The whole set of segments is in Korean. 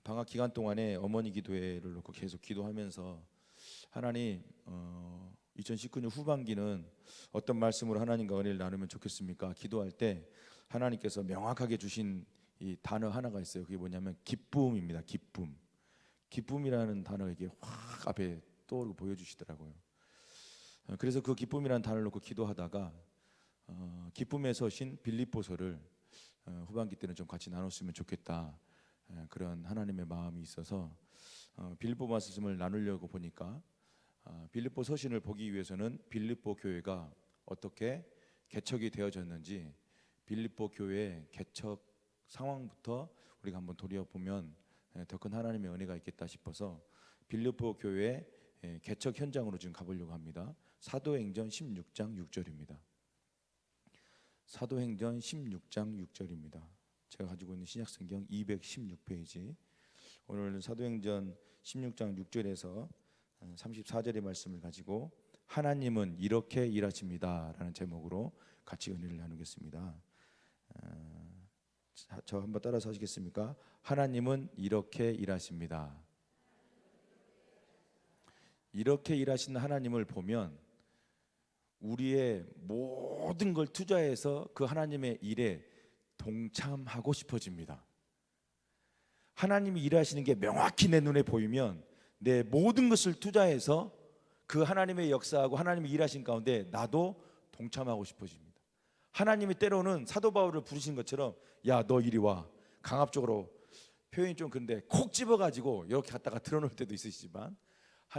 방학 기간 동안에 어머니 기도회를 놓고 계속 기도하면서 하나님 2019년 후반기는 어떤 말씀으로 하나님과 은혜를 나누면 좋겠습니까? 기도할 때 하나님께서 명확하게 주신 이 단어 하나가 있어요. 그게 뭐냐면 기쁨입니다. 기쁨. 기쁨이라는 단어가 이게 확 앞에 떠오르고 보여주시더라고요. 그래서 그 기쁨이라는 단어를 놓고 기도하다가 기쁨의 서신 빌립보서를 후반기 때는 좀 같이 나눴으면 좋겠다, 그런 하나님의 마음이 있어서 빌립보 말씀을 나누려고 보니까 빌립보 서신을 보기 위해서는 빌립보 교회가 어떻게 개척이 되어졌는지, 빌립보 교회 개척 상황부터 우리가 한번 돌아보면 더 큰 하나님의 은혜가 있겠다 싶어서 빌립보 교회 개척 현장으로 지금 가보려고 합니다. 사도행전 16장 6절입니다. 사도행전 16장 6절입니다. 제가 가지고 있는 신약성경 216페이지. 오늘 사도행전 16장 6절에서 34절의 말씀을 가지고 하나님은 이렇게 일하십니다 라는 제목으로 같이 은혜를 나누겠습니다. 저 한번 따라서 하시겠습니까? 하나님은 이렇게 일하십니다. 이렇게 일하시는 하나님을 보면 우리의 모든 걸 투자해서 그 하나님의 일에 동참하고 싶어집니다. 하나님이 일하시는 게 명확히 내 눈에 보이면 내 모든 것을 투자해서 그 하나님의 역사하고 하나님의 일하신 가운데 나도 동참하고 싶어집니다. 하나님이 때로는 사도 바울을 부르신 것처럼 야, 너 이리 와. 강압적으로, 표현이 좀 그런데 콕 집어가지고 이렇게 갖다가 틀어놓을 때도 있으시지만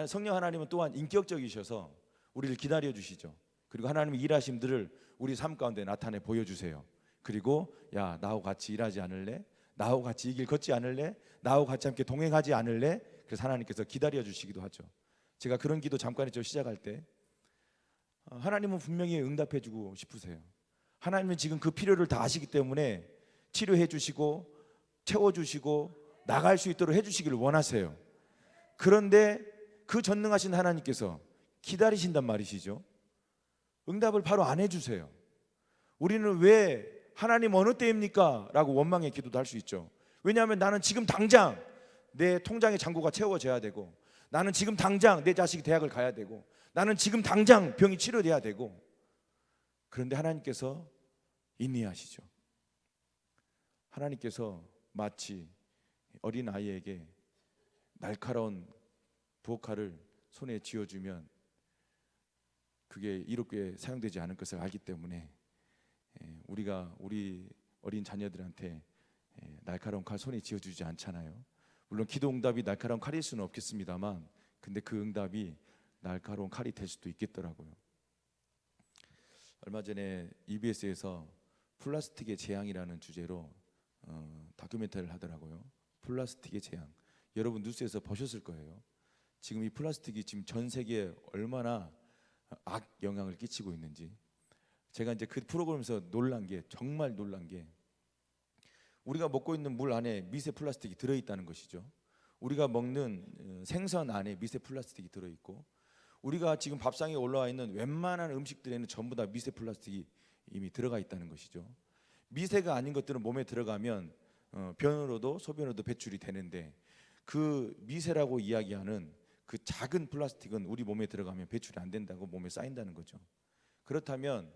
성령 하나님은 또한 인격적이셔서 우리를 기다려 주시죠. 그리고 하나님의 일하심들을 우리 삶 가운데 나타내 보여주세요. 그리고 야, 나하고 같이 일하지 않을래? 나하고 같이 이 길 걷지 않을래? 나하고 같이 함께 동행하지 않을래? 그래서 하나님께서 기다려 주시기도 하죠. 제가 그런 기도 잠깐 했죠. 시작할 때 하나님은 분명히 응답해 주고 싶으세요. 하나님은 지금 그 필요를 다 아시기 때문에 치료해 주시고 채워주시고 나갈 수 있도록 해주시기를 원하세요. 그런데 그 전능하신 하나님께서 기다리신단 말이시죠. 응답을 바로 안 해주세요. 우리는 왜 하나님 어느 때입니까? 라고 원망의 기도도 할 수 있죠. 왜냐하면 나는 지금 당장 내 통장의 잔고가 채워져야 되고, 나는 지금 당장 내 자식이 대학을 가야 되고, 나는 지금 당장 병이 치료돼야 되고. 그런데 하나님께서 인내하시죠. 하나님께서 마치 어린 아이에게 날카로운 부엌칼을 손에 쥐어주면 그게 이롭게 사용되지 않을 것을 알기 때문에 우리가 우리 어린 자녀들한테 날카로운 칼 손에 쥐어주지 않잖아요. 물론 기도 응답이 날카로운 칼일 수는 없겠습니다만, 근데 그 응답이 날카로운 칼이 될 수도 있겠더라고요. 얼마 전에 EBS에서 플라스틱의 재앙이라는 주제로 다큐멘터리를 하더라고요. 플라스틱의 재앙. 여러분 뉴스에서 보셨을 거예요. 지금 이 플라스틱이 지금 전 세계에 얼마나 악 영향을 끼치고 있는지. 제가 이제 그 프로그램에서 정말 놀란 게 우리가 먹고 있는 물 안에 미세 플라스틱이 들어있다는 것이죠. 우리가 먹는 생선 안에 미세 플라스틱이 들어있고, 우리가 지금 밥상에 올라와 있는 웬만한 음식들에는 전부 다 미세 플라스틱이 이미 들어가 있다는 것이죠. 미세가 아닌 것들은 몸에 들어가면 변으로도 소변으로도 배출이 되는데, 그 미세라고 이야기하는 그 작은 플라스틱은 우리 몸에 들어가면 배출이 안 된다고 몸에 쌓인다는 거죠. 그렇다면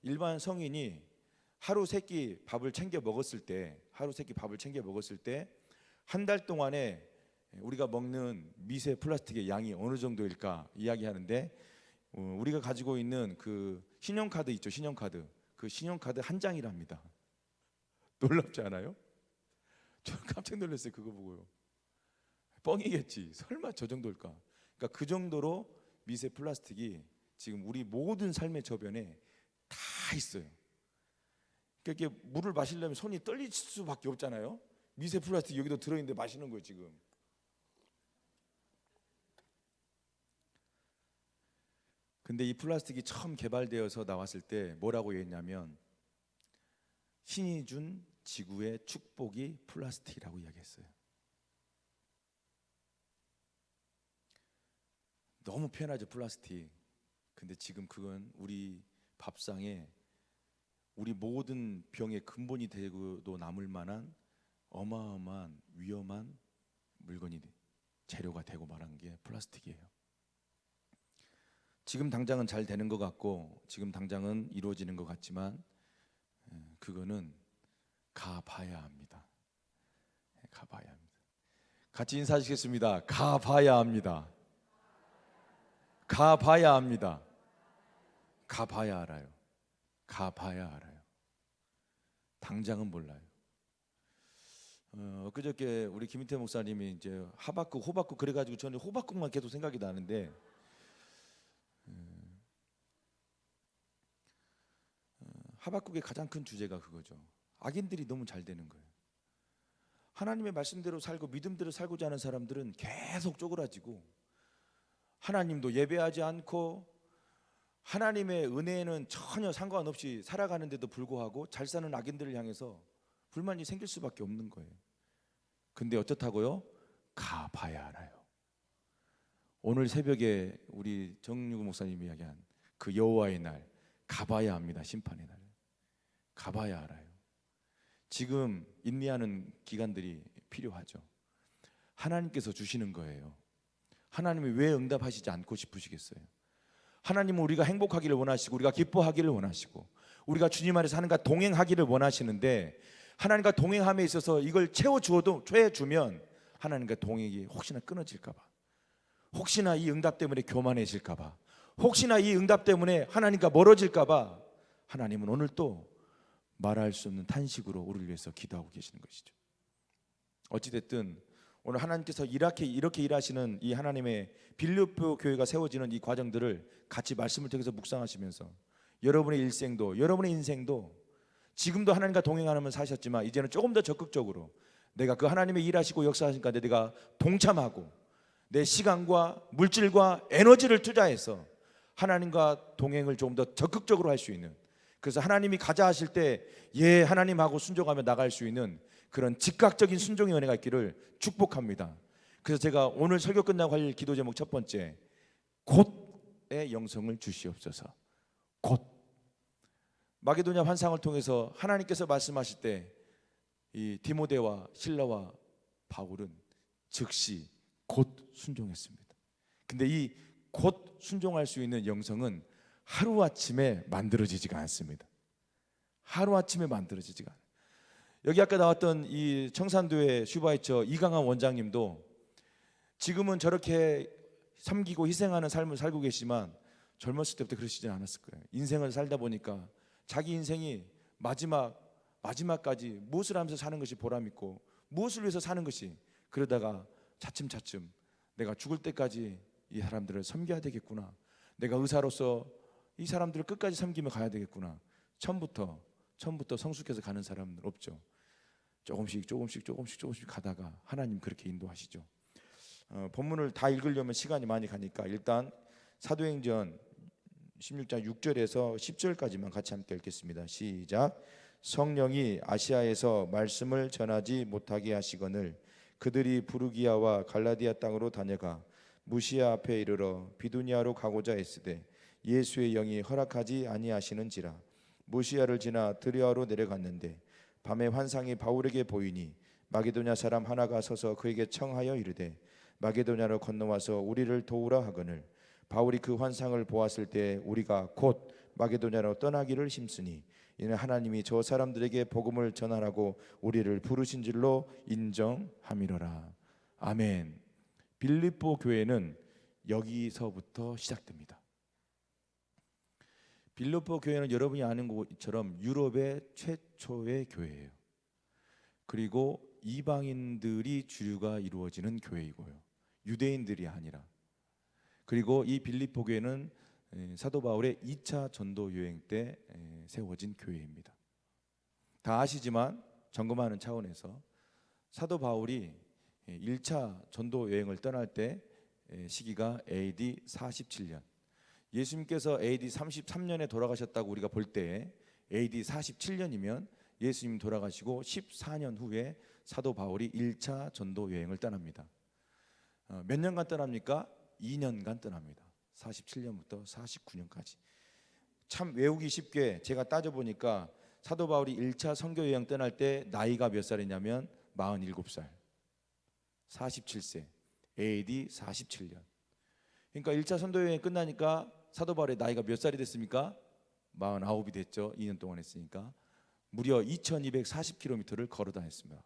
일반 성인이 하루 세 끼 밥을 챙겨 먹었을 때 한 달 동안에 우리가 먹는 미세 플라스틱의 양이 어느 정도일까 이야기하는데, 우리가 가지고 있는 그 신용카드 있죠. 그 신용카드 한 장이랍니다. 놀랍지 않아요? 저 깜짝 놀랐어요. 그거 보고요. 뻥이겠지. 설마 저 정도일까? 그러니까 그 정도로 미세 플라스틱이 지금 우리 모든 삶의 저변에 다 있어요. 그러니까 이렇게 물을 마시려면 손이 떨릴 수밖에 없잖아요. 미세 플라스틱 여기도 들어있는데 마시는 거예요 지금. 근데 이 플라스틱이 처음 개발되어서 나왔을 때 뭐라고 했냐면 신이 준 지구의 축복이 플라스틱이라고 이야기했어요. 너무 편하죠 플라스틱. 근데 지금 그건 우리 밥상에 우리 모든 병의 근본이 되고도 남을 만한 어마어마한 위험한 물건이 재료가 되고 말한 게 플라스틱이에요. 지금 당장은 잘 되는 것 같고 지금 당장은 이루어지는 것 같지만 그거는 가봐야 합니다. 가봐야 합니다. 같이 인사하시겠습니다. 가봐야 합니다. 가봐야 합니다. 가봐야 알아요. 가봐야 알아요. 당장은 몰라요. 엊그저께 우리 김인태 목사님이 이제 하박국, 호박국 그래가지고 저는 호박국만 계속 생각이 나는데 하박국의 가장 큰 주제가 그거죠. 악인들이 너무 잘 되는 거예요. 하나님의 말씀대로 살고 믿음대로 살고자 하는 사람들은 계속 쪼그라지고 하나님도 예배하지 않고 하나님의 은혜에는 전혀 상관없이 살아가는데도 불구하고 잘 사는 악인들을 향해서 불만이 생길 수밖에 없는 거예요. 근데 어떻다고요? 가봐야 알아요. 오늘 새벽에 우리 정유구 목사님이 이야기한 그 여호와의 날 가봐야 합니다. 심판의 날 가봐야 알아요. 지금 인내하는 기간들이 필요하죠. 하나님께서 주시는 거예요. 하나님이 왜 응답하시지 않고 싶으시겠어요? 하나님은 우리가 행복하기를 원하시고 우리가 기뻐하기를 원하시고 우리가 주님 안에서 하나님과 동행하기를 원하시는데 하나님과 동행함에 있어서 이걸 채워주면 하나님과 동행이 혹시나 끊어질까 봐, 혹시나 이 응답 때문에 교만해질까 봐, 혹시나 이 응답 때문에 하나님과 멀어질까 봐 하나님은 오늘 또 말할 수 없는 탄식으로 우리를 위해서 기도하고 계시는 것이죠. 어찌됐든 오늘 하나님께서 이렇게 일하시는 이 하나님의 빌립보 교회가 세워지는 이 과정들을 같이 말씀을 통해서 묵상하시면서 여러분의 일생도 여러분의 인생도 지금도 하나님과 동행하면 사셨지만 이제는 조금 더 적극적으로 내가 그 하나님의 일하시고 역사하신 가운데 내가 동참하고 내 시간과 물질과 에너지를 투자해서 하나님과 동행을 조금 더 적극적으로 할 수 있는, 그래서 하나님이 가자 하실 때 예 하나님하고 순종하며 나갈 수 있는 그런 즉각적인 순종의 은혜가 있기를 축복합니다. 그래서 제가 오늘 설교 끝나고 할 기도 제목 첫 번째, 곧의 영성을 주시옵소서. 곧. 마게도냐 환상을 통해서 하나님께서 말씀하실 때 이 디모데와 실라와 바울은 즉시 곧 순종했습니다. 근데 이 곧 순종할 수 있는 영성은 하루아침에 만들어지지가 않습니다. 하루아침에 만들어지지가 않아요. 여기 아까 나왔던 이 청산교회 슈바이처 이강한 원장님도 지금은 저렇게 섬기고 희생하는 삶을 살고 계시지만 젊었을 때부터 그러시지 않았을 거예요. 인생을 살다 보니까 자기 인생이 마지막까지 무엇을 하면서 사는 것이 보람있고 무엇을 위해서 사는 것이, 그러다가 차츰차츰 내가 죽을 때까지 이 사람들을 섬겨야 되겠구나, 내가 의사로서 이 사람들을 끝까지 섬기며 가야 되겠구나. 처음부터 성숙해서 가는 사람은 없죠. 조금씩 가다가 하나님 그렇게 인도하시죠. 본문을 다 읽으려면 시간이 많이 가니까 일단 사도행전 16장 6절에서 10절까지만 같이 함께 읽겠습니다. 시작. 성령이 아시아에서 말씀을 전하지 못하게 하시거늘 그들이 부르기아와 갈라디아 땅으로 다녀가 무시아 앞에 이르러 비두니아로 가고자 했으되 예수의 영이 허락하지 아니하시는지라. 무시아를 지나 드레아로 내려갔는데 밤에 환상이 바울에게 보이니 마게도냐 사람 하나가 서서 그에게 청하여 이르되 마게도냐로 건너와서 우리를 도우라 하거늘 바울이 그 환상을 보았을 때 우리가 곧 마게도냐로 떠나기를 힘쓰니 이는 하나님이 저 사람들에게 복음을 전하라고 우리를 부르신 줄로 인정함이로라. 아멘. 빌립보 교회는 여기서부터 시작됩니다. 빌립보 교회는 여러분이 아는 것처럼 유럽의 최초의 교회예요. 그리고 이방인들이 주류가 이루어지는 교회이고요, 유대인들이 아니라. 그리고 이 빌립보 교회는 사도 바울의 2차 전도 여행 때 세워진 교회입니다. 다 아시지만 점검하는 차원에서 사도 바울이 1차 전도 여행을 떠날 때 시기가 AD 47년, 예수님께서 AD 33년에 돌아가셨다고 우리가 볼 때 AD 47년이면 예수님 돌아가시고 14년 후에 사도 바울이 1차 전도 여행을 떠납니다. 몇 년간 떠납니까? 2년간 떠납니다. 47년부터 49년까지. 참 외우기 쉽게 제가 따져보니까 사도 바울이 1차 선교 여행 떠날 때 나이가 몇 살이냐면 47살. 47세, AD 47년. 그러니까 1차 선도 여행이 끝나니까 사도 바울의 나이가 몇 살이 됐습니까? 49이 됐죠. 2년 동안 했으니까. 무려 2240km를 걸어 다녔습니다.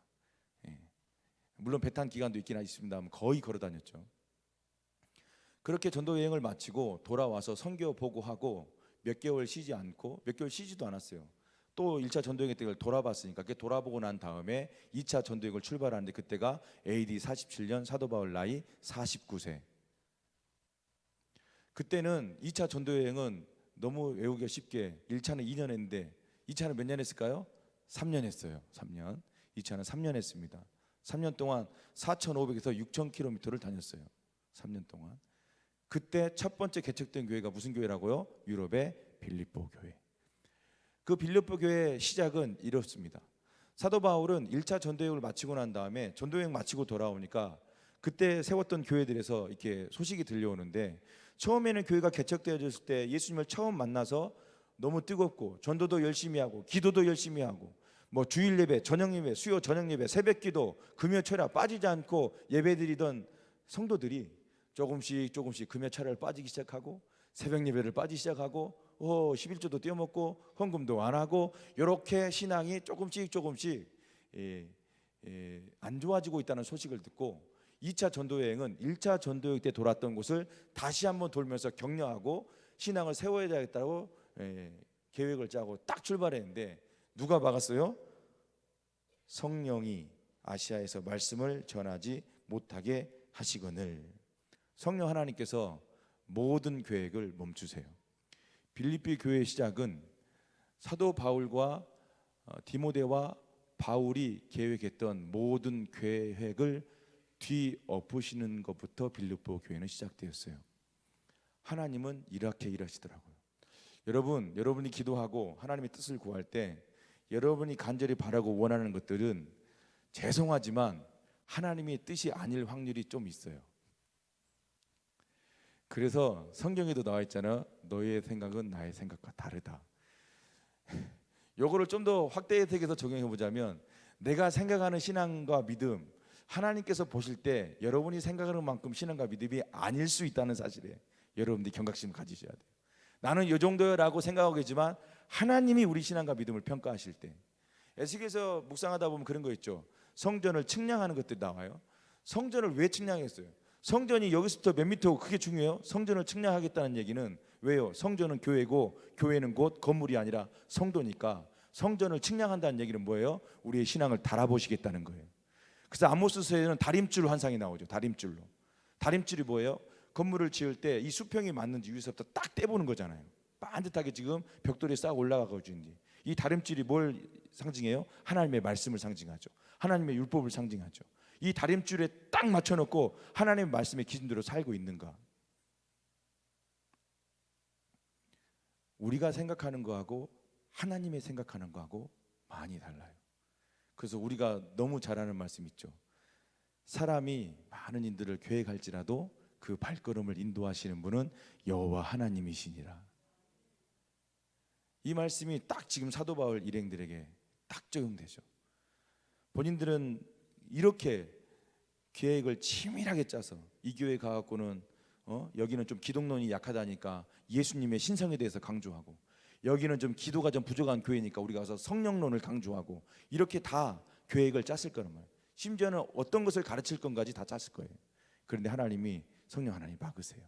예. 물론 배 탄 기간도 있긴 있습니다만 거의 걸어 다녔죠. 그렇게 전도 여행을 마치고 돌아와서 선교 보고하고 몇 개월 쉬지 않고, 몇 개월 쉬지도 않았어요. 또 1차 전도여행 때 돌아봤으니까 그 돌아보고 난 다음에 2차 전도여행을 출발하는데 그때가 AD 47년, 사도 바울 나이 49세. 그때는 2차 전도여행은 너무 외우기가 쉽게 1차는 2년 했는데 2차는 몇 년 했을까요? 3년 했어요. 3년. 2차는 3년 했습니다. 3년 동안 4,500에서 6,000km를 다녔어요. 3년 동안. 그때 첫 번째 개척된 교회가 무슨 교회라고요? 유럽의 빌립보 교회. 그 빌립보 교회의 시작은 이렇습니다. 사도 바울은 1차 전도여행을 마치고 난 다음에 전도여행 마치고 돌아오니까 그때 세웠던 교회들에서 이렇게 소식이 들려오는데, 처음에는 교회가 개척되어졌을 때 예수님을 처음 만나서 너무 뜨겁고 전도도 열심히 하고 기도도 열심히 하고 뭐 주일 예배, 저녁 예배, 수요 저녁 예배, 새벽 기도, 금요 철야 빠지지 않고 예배드리던 성도들이 조금씩 금요 철야를 빠지기 시작하고 새벽 예배를 빠지기 시작하고 11조도 떼어먹고 헌금도 안 하고 이렇게 신앙이 조금씩 안 좋아지고 있다는 소식을 듣고 2차 전도여행은 1차 전도여행 때 돌았던 곳을 다시 한번 돌면서 격려하고 신앙을 세워야 되겠다고 계획을 짜고 딱 출발했는데 누가 막았어요? 성령이 아시아에서 말씀을 전하지 못하게 하시거늘. 성령 하나님께서 모든 계획을 멈추세요. 빌립비 교회의 시작은 사도 바울과 디모데와 바울이 계획했던 모든 계획을 뒤엎으시는 것부터 빌립보 교회는 시작되었어요. 하나님은 이렇게 일하시더라고요. 여러분이 기도하고 하나님의 뜻을 구할 때 여러분이 간절히 바라고 원하는 것들은 죄송하지만 하나님의 뜻이 아닐 확률이 좀 있어요. 그래서 성경에도 나와 있잖아요. 너의 생각은 나의 생각과 다르다. 요거를 좀 더 확대 해석해서 적용해 보자면, 내가 생각하는 신앙과 믿음, 하나님께서 보실 때 여러분이 생각하는 만큼 신앙과 믿음이 아닐 수 있다는 사실에 여러분들이 경각심을 가지셔야 돼요. 나는 이 정도라고 생각하고 계지만 하나님이 우리 신앙과 믿음을 평가하실 때, 에스겔서 묵상하다 보면 그런 거 있죠. 성전을 측량하는 것들이 나와요. 성전을 왜 측량했어요? 성전이 여기서부터 몇 미터고 그게 중요해요? 성전을 측량하겠다는 얘기는 왜요? 성전은 교회고 교회는 곧 건물이 아니라 성도니까 성전을 측량한다는 얘기는 뭐예요? 우리의 신앙을 달아보시겠다는 거예요. 그래서 아모스서에는 다림줄 환상이 나오죠. 다림줄이 뭐예요? 건물을 지을 때 이 수평이 맞는지 위에서부터 딱 떼보는 거잖아요. 반듯하게 지금 벽돌이 싹 올라가고 있는지. 이 다림줄이 뭘 상징해요? 하나님의 말씀을 상징하죠. 하나님의 율법을 상징하죠. 이 다림줄에 딱 맞춰놓고 하나님의 말씀의 기준대로 살고 있는가? 우리가 생각하는 거하고 하나님의 생각하는 거하고 많이 달라요. 그래서 우리가 너무 잘 아는 말씀 있죠. 사람이 많은 인들을 계획할지라도 그 발걸음을 인도하시는 분은 여호와 하나님이시니라. 이 말씀이 딱 지금 사도 바울 일행들에게 딱 적용되죠. 본인들은 이렇게 계획을 치밀하게 짜서 이 교회 가갖고는 여기는 좀 기독론이 약하다니까 예수님의 신성에 대해서 강조하고, 여기는 좀 기도가 좀 부족한 교회니까 우리가 가서 성령론을 강조하고, 이렇게 다 계획을 짰을 거란 말이에요. 심지어는 어떤 것을 가르칠 건까지 다 짰을 거예요. 그런데 성령 하나님이 막으세요.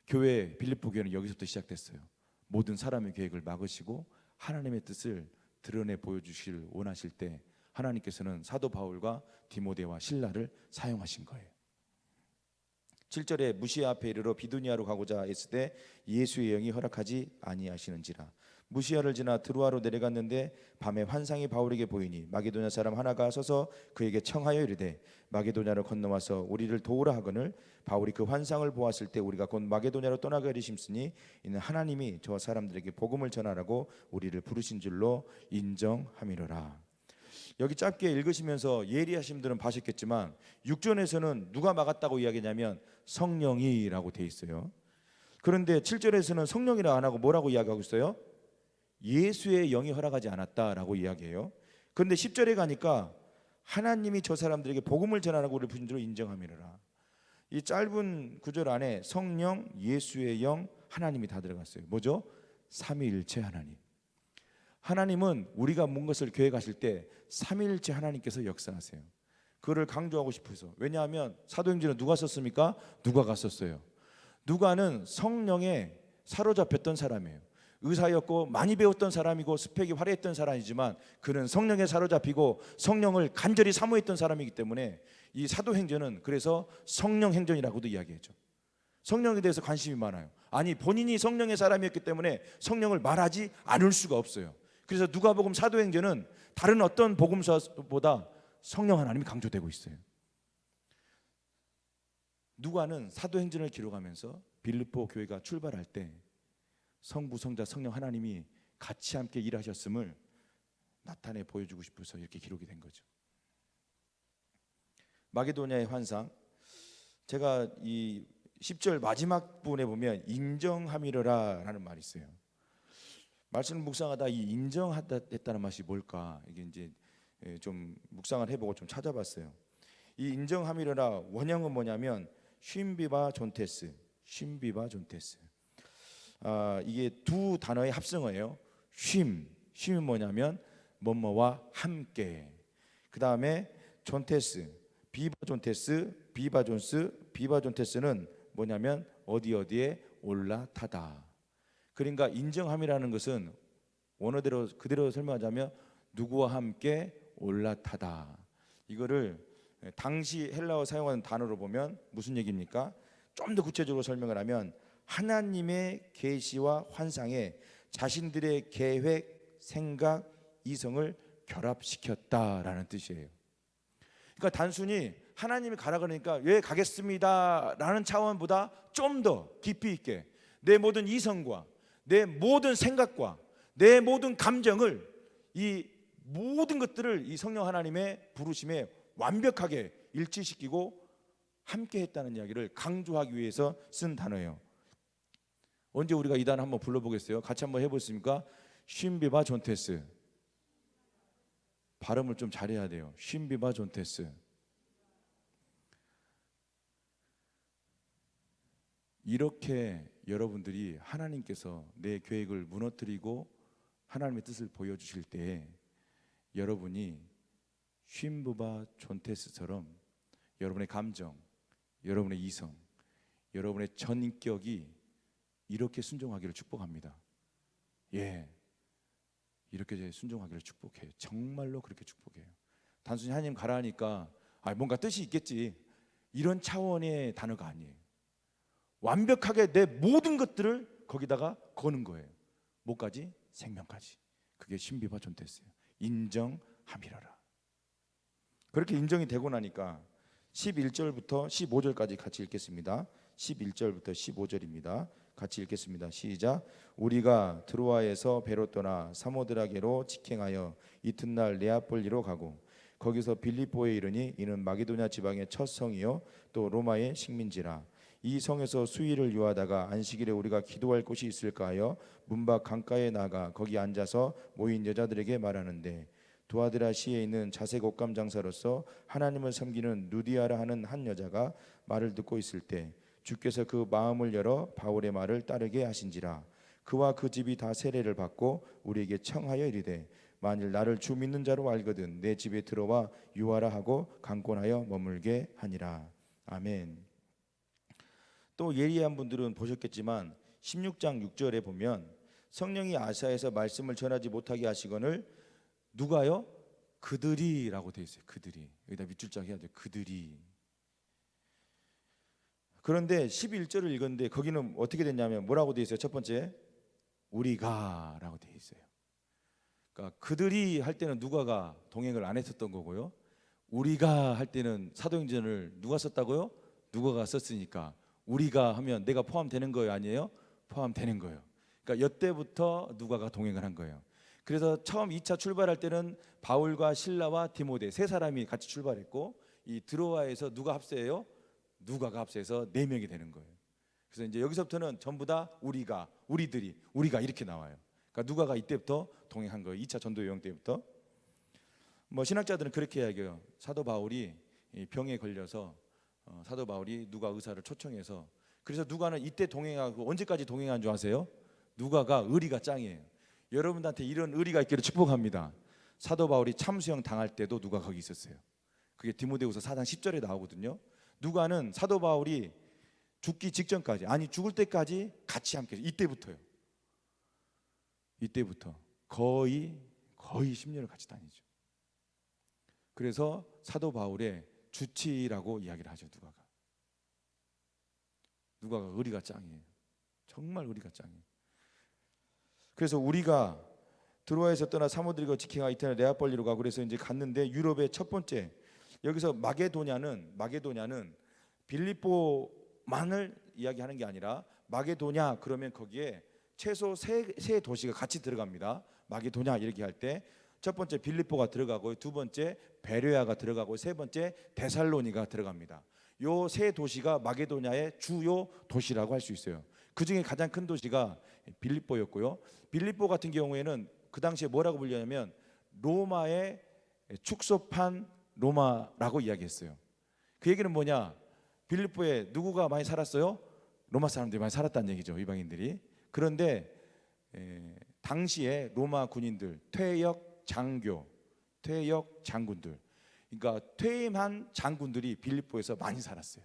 빌립보 교회는 여기서부터 시작됐어요. 모든 사람의 계획을 막으시고 하나님의 뜻을 드러내 보여주시길 원하실 때 하나님께서는 사도 바울과 디모데와 실라를 사용하신 거예요. 7절에 무시아 앞에 이르러 비두니아로 가고자 했을 때 예수의 영이 허락하지 아니하시는지라. 무시아를 지나 드루아로 내려갔는데 밤에 환상이 바울에게 보이니 마게도냐 사람 하나가 서서 그에게 청하여 이르되 마게도냐로 건너와서 우리를 도우라 하거늘 바울이 그 환상을 보았을 때 우리가 곧 마게도냐로 떠나게 하리 심으니 이는 하나님이 저 사람들에게 복음을 전하라고 우리를 부르신 줄로 인정함이로라. 여기 짧게 읽으시면서 예리하신 분들은 봐셨겠지만 6절에서는 누가 막았다고 이야기하냐면 성령이라고 돼 있어요. 그런데 7절에서는 성령이라 안 하고 뭐라고 이야기하고 있어요? 예수의 영이 허락하지 않았다라고 이야기해요. 그런데 10절에 가니까 하나님이 저 사람들에게 복음을 전하라고 우리를 부른 줄로 인정함이라. 이 짧은 구절 안에 성령, 예수의 영, 하나님이 다 들어갔어요. 뭐죠? 삼위일체 하나님. 하나님은 우리가 뭔 것을 계획하실 때 삼위일체 하나님께서 역사하세요. 그거를 강조하고 싶어서. 왜냐하면 사도행전은 누가 썼습니까? 누가가 썼어요. 누가는 성령에 사로잡혔던 사람이에요. 의사였고 많이 배웠던 사람이고 스펙이 화려했던 사람이지만 그는 성령에 사로잡히고 성령을 간절히 사모했던 사람이기 때문에 이 사도행전은 그래서 성령행전이라고도 이야기했죠. 성령에 대해서 관심이 많아요. 아니, 본인이 성령의 사람이었기 때문에 성령을 말하지 않을 수가 없어요. 그래서 누가복음, 사도행전은 다른 어떤 복음서보다 성령 하나님이 강조되고 있어요. 누가는 사도행전을 기록하면서 빌립보 교회가 출발할 때 성부, 성자, 성령 하나님이 같이 함께 일하셨음을 나타내 보여주고 싶어서 이렇게 기록이 된 거죠. 마게도냐의 환상, 제가 이 10절 마지막 부분에 보면 인정함이러라라는 말이 있어요. 말씀을 묵상하다 이 인정했다는 맛이 뭘까? 이게 이제 좀 묵상을 해보고 좀 찾아봤어요. 이 인정함이러라 원형은 뭐냐면 쉼비바 존테스, 쉼비바 존테스. 이게 두 단어의 합성어예요. 쉼이 뭐냐면 뭐뭐와 함께. 그 다음에 존테스, 비바존테스, 비바존테스는 뭐냐면 어디에 올라타다. 그러니까 인정함이라는 것은 원어대로 그대로 설명하자면 누구와 함께 올라타다. 이거를 당시 헬라어 사용하는 단어로 보면 무슨 얘기입니까? 좀 더 구체적으로 설명을 하면 하나님의 계시와 환상에 자신들의 계획, 생각, 이성을 결합시켰다라는 뜻이에요. 그러니까 단순히 하나님이 가라 그러니까 왜 가겠습니다라는 차원보다 좀 더 깊이 있게 내 모든 이성과 내 모든 생각과 내 모든 감정을, 이 모든 것들을 이 성령 하나님의 부르심에 완벽하게 일치시키고 함께 했다는 이야기를 강조하기 위해서 쓴 단어예요. 언제 우리가 이 단어 한번 불러보겠어요? 같이 한번 해보겠습니까? 쉼비바 존테스. 발음을 좀 잘해야 돼요. 쉼비바 존테스. 이렇게 여러분들이 하나님께서 내 계획을 무너뜨리고 하나님의 뜻을 보여주실 때 여러분이 쉼부바 존테스처럼 여러분의 감정, 여러분의 이성, 여러분의 전인격이 이렇게 순종하기를 축복합니다. 예, 이렇게 순종하기를 축복해요. 정말로 그렇게 축복해요. 단순히 하나님 가라 하니까 뭔가 뜻이 있겠지, 이런 차원의 단어가 아니에요. 완벽하게 내 모든 것들을 거기다가 거는 거예요. 뭐까지? 생명까지. 그게 신비바 존테스예요. 인정함이라라. 그렇게 인정이 되고 나니까 11절부터 15절까지 같이 읽겠습니다. 11절부터 15절입니다. 같이 읽겠습니다. 시작. 우리가 드로아에서 배로 떠나 사모드라게로 직행하여 이튿날 네아폴리로 가고 거기서 빌립보에 이르니 이는 마게도냐 지방의 첫 성이요 또 로마의 식민지라. 이 성에서 수일을 유하다가 안식일에 우리가 기도할 곳이 있을까 하여 문밖 강가에 나가 거기 앉아서 모인 여자들에게 말하는데 두아드라시에 있는 자색 옷감 장사로서 하나님을 섬기는 누디아라 하는 한 여자가 말을 듣고 있을 때 주께서 그 마음을 열어 바울의 말을 따르게 하신지라. 그와 그 집이 다 세례를 받고 우리에게 청하여 이르되 만일 나를 주 믿는 자로 알거든 내 집에 들어와 유하라 하고 강권하여 머물게 하니라. 아멘. 또 예리한 분들은 보셨겠지만 16장 6절에 보면 성령이 아시아에서 말씀을 전하지 못하게 하시거늘 누가요? 그들이라고 되어 있어요. 그들이. 여기다 밑줄짝 해야 돼요. 그들이. 그런데 11절을 읽었는데 거기는 어떻게 됐냐면 뭐라고 되어 있어요? 첫 번째 우리가 라고 되어 있어요. 그러니까 그들이 할 때는 누가가 동행을 안 했었던 거고요, 우리가 할 때는 사도행전을 누가 썼다고요? 누가가 썼으니까 우리가 하면 내가 포함되는 거예요, 아니에요? 포함되는 거예요. 그러니까 이때부터 누가가 동행을 한 거예요. 그래서 처음 2차 출발할 때는 바울과 실라와 디모데 세 사람이 같이 출발했고 이 드로아에서 누가 합세해요? 누가가 합세해서 4명이 되는 거예요. 그래서 이제 여기서부터는 전부 다 우리가, 우리들이, 우리가 이렇게 나와요. 그러니까 누가가 이때부터 동행한 거예요. 2차 전도 여행 때부터. 뭐 신학자들은 그렇게 이야기해요. 사도 바울이 이 병에 걸려서 사도 바울이 누가 의사를 초청해서, 그래서 누가는 이때 동행하고 언제까지 동행한 줄 아세요? 누가가 의리가 짱이에요. 여러분들한테 이런 의리가 있기를 축복합니다. 사도 바울이 참수형 당할 때도 누가 거기 있었어요. 그게 디모데후서 4장 10절에 나오거든요. 누가는 사도 바울이 죽기 직전까지, 아니 죽을 때까지 같이 함께, 이때부터요. 이때부터 거의 10년을 같이 다니죠. 그래서 사도 바울의 주치라고 이야기를 하죠. 누가가 의리가 짱이에요. 정말 의리가 짱이에요. 그래서 우리가 드로아에서 떠나 사모들과 지킹하 이태나 네아폴리로 가고, 그래서 이제 갔는데 유럽의 첫 번째, 여기서 마게도냐는 빌립보만을 이야기하는 게 아니라, 마게도냐 그러면 거기에 최소 세 도시가 같이 들어갑니다. 마게도냐 이렇게 할 때 첫 번째 빌립보가 들어가고, 두 번째 베레아가 들어가고, 세 번째 데살로니가 들어갑니다. 요 세 도시가 마게도냐의 주요 도시라고 할 수 있어요. 그 중에 가장 큰 도시가 빌립보였고요. 빌립보 같은 경우에는 그 당시에 뭐라고 불렸냐면 로마의 축소판 로마라고 이야기했어요. 그 얘기는 뭐냐? 빌립보에 누구가 많이 살았어요? 로마 사람들이 많이 살았다는 얘기죠, 이방인들이. 그런데 당시에 로마 군인들, 퇴역 장군들, 그러니까 퇴임한 장군들이 빌립보에서 많이 살았어요.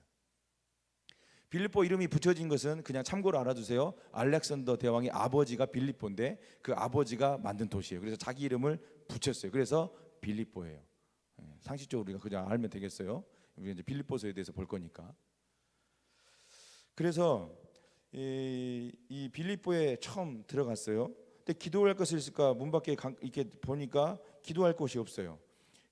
빌립보 이름이 붙여진 것은 그냥 참고로 알아두세요. 알렉산더 대왕의 아버지가 빌립보인데 그 아버지가 만든 도시예요. 그래서 자기 이름을 붙였어요. 그래서 빌립보예요. 상식적으로 우리가 그냥 알면 되겠어요. 우리가 이제 빌립보서에 대해서 볼 거니까. 그래서 이 빌립보에 처음 들어갔어요. 근데 기도할 것이 있을까? 문 밖에 이렇게 보니까 기도할 곳이 없어요.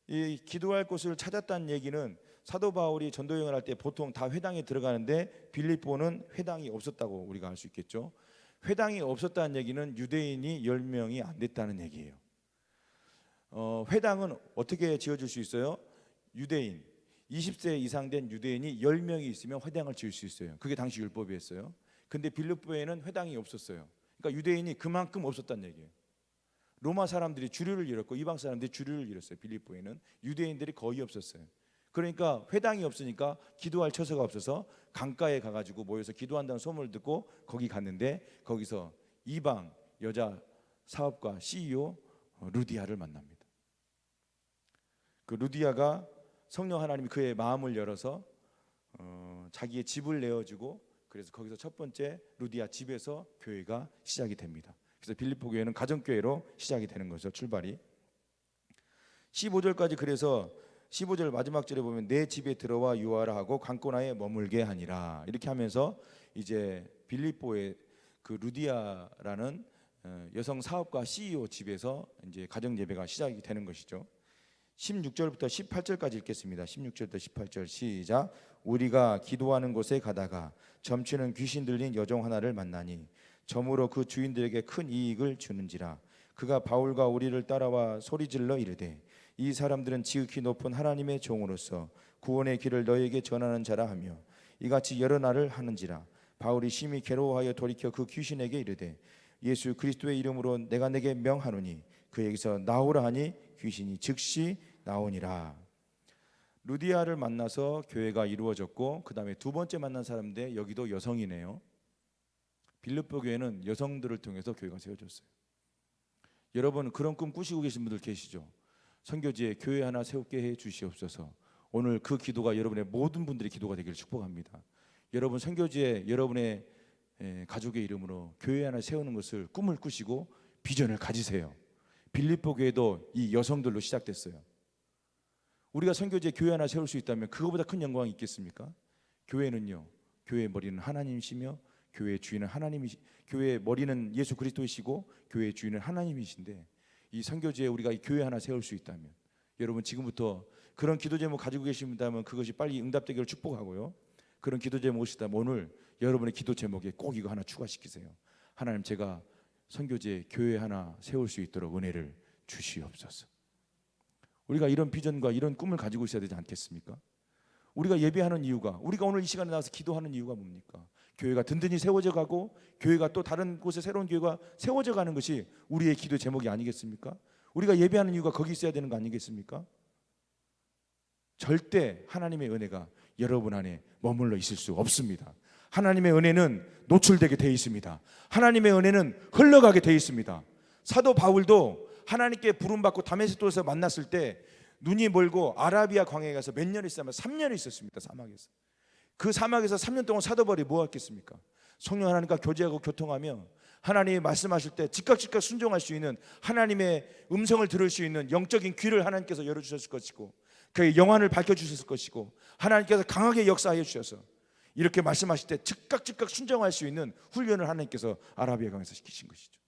이 기도할 곳을 찾았다는 얘기는 사도 바울이 전도 여행을 할 때 보통 다 회당에 들어가는데 빌립보는 회당이 없었다고 우리가 알 수 있겠죠. 회당이 없었다는 얘기는 유대인이 10명이 안 됐다는 얘기예요. 회당은 어떻게 지어줄 수 있어요? 유대인 20세 이상 된 유대인이 10명이 있으면 회당을 지을 수 있어요. 그게 당시 율법이었어요. 근데 빌립보에는 회당이 없었어요. 그러니까 유대인이 그만큼 없었다는 얘기예요. 로마 사람들이 주류를 이뤘고 이방 사람들이 주류를 이뤘어요. 빌립보에는 유대인들이 거의 없었어요. 그러니까 회당이 없으니까 기도할 처소가 없어서 강가에 가가지고 모여서 기도한다는 소문을 듣고 거기 갔는데, 거기서 이방 여자 사업가 CEO 루디아를 만납니다. 그 루디아가 성령 하나님이 그의 마음을 열어서 자기의 집을 내어주고, 그래서 거기서 첫 번째 루디아 집에서 교회가 시작이 됩니다. 그래서 빌립보 교회는 가정교회로 시작이 되는 거죠. 출발이 15절까지. 그래서 15절 마지막 절에 보면 내 집에 들어와 유하라 하고 강고나에 머물게 하니라, 이렇게 하면서 이제 빌립보의 그 루디아라는 여성 사업가 CEO 집에서 이제 가정 예배가 시작이 되는 것이죠. 16절부터 18절까지 읽겠습니다. 16절부터 18절 시작. 우리가 기도하는 곳에 가다가 점치는 귀신 들린 여종 하나를 만나니 점으로 그 주인들에게 큰 이익을 주는지라. 그가 바울과 우리를 따라와 소리질러 이르되 이 사람들은 지극히 높은 하나님의 종으로서 구원의 길을 너에게 전하는 자라 하며 이같이 여러 날을 하는지라. 바울이 심히 괴로워하여 돌이켜 그 귀신에게 이르되 예수 그리스도의 이름으로 내가 내게 명하노니 그에게서 나오라 하니 귀신이 즉시 나오니라. 루디아를 만나서 교회가 이루어졌고, 그 다음에 두 번째 만난 사람인데 여기도 여성이네요. 빌립보 교회는 여성들을 통해서 교회가 세워졌어요. 여러분 그런 꿈 꾸시고 계신 분들 계시죠? 선교지에 교회 하나 세우게 해 주시옵소서. 오늘 그 기도가 여러분의 모든 분들의 기도가 되기를 축복합니다. 여러분 선교지에 여러분의 가족의 이름으로 교회 하나 세우는 것을 꿈을 꾸시고 비전을 가지세요. 빌립보 교회도 이 여성들로 시작됐어요. 우리가 선교지에 교회 하나 세울 수 있다면 그거보다 큰 영광이 있겠습니까? 교회는요, 교회의 머리는 하나님이시며 교회의 주인은 교회의 머리는 예수 그리스도이시고 교회의 주인은 하나님이신데, 이 선교지에 우리가 이 교회 하나 세울 수 있다면, 여러분 지금부터 그런 기도 제목 가지고 계신다면 그것이 빨리 응답되기를 축복하고요. 그런 기도 제목이 있다면 오늘 여러분의 기도 제목에 꼭 이거 하나 추가시키세요. 하나님, 제가 선교지에 교회 하나 세울 수 있도록 은혜를 주시옵소서. 우리가 이런 비전과 이런 꿈을 가지고 있어야 되지 않겠습니까? 우리가 예배하는 이유가, 우리가 오늘 이 시간에 나와서 기도하는 이유가 뭡니까? 교회가 든든히 세워져 가고 교회가 또 다른 곳에 새로운 교회가 세워져 가는 것이 우리의 기도 제목이 아니겠습니까? 우리가 예배하는 이유가 거기 있어야 되는 거 아니겠습니까? 절대 하나님의 은혜가 여러분 안에 머물러 있을 수 없습니다. 하나님의 은혜는 노출되게 되어 있습니다. 하나님의 은혜는 흘러가게 되어 있습니다. 사도 바울도 하나님께 부름받고 다메섹도에서 만났을 때 눈이 멀고 아라비아 광야에 가서 몇 년 있었냐면 3년 있었습니다. 사막에서. 그 사막에서 3년 동안 사도 바울이 뭐 했겠습니까? 성령 하나님과 교제하고 교통하며 하나님이 말씀하실 때 즉각 순종할 수 있는, 하나님의 음성을 들을 수 있는 영적인 귀를 하나님께서 열어주셨을 것이고, 그의 영안을 밝혀주셨을 것이고, 하나님께서 강하게 역사하여 주셔서 이렇게 말씀하실 때 즉각 순종할 수 있는 훈련을 하나님께서 아라비아 광야에서 시키신 것이죠.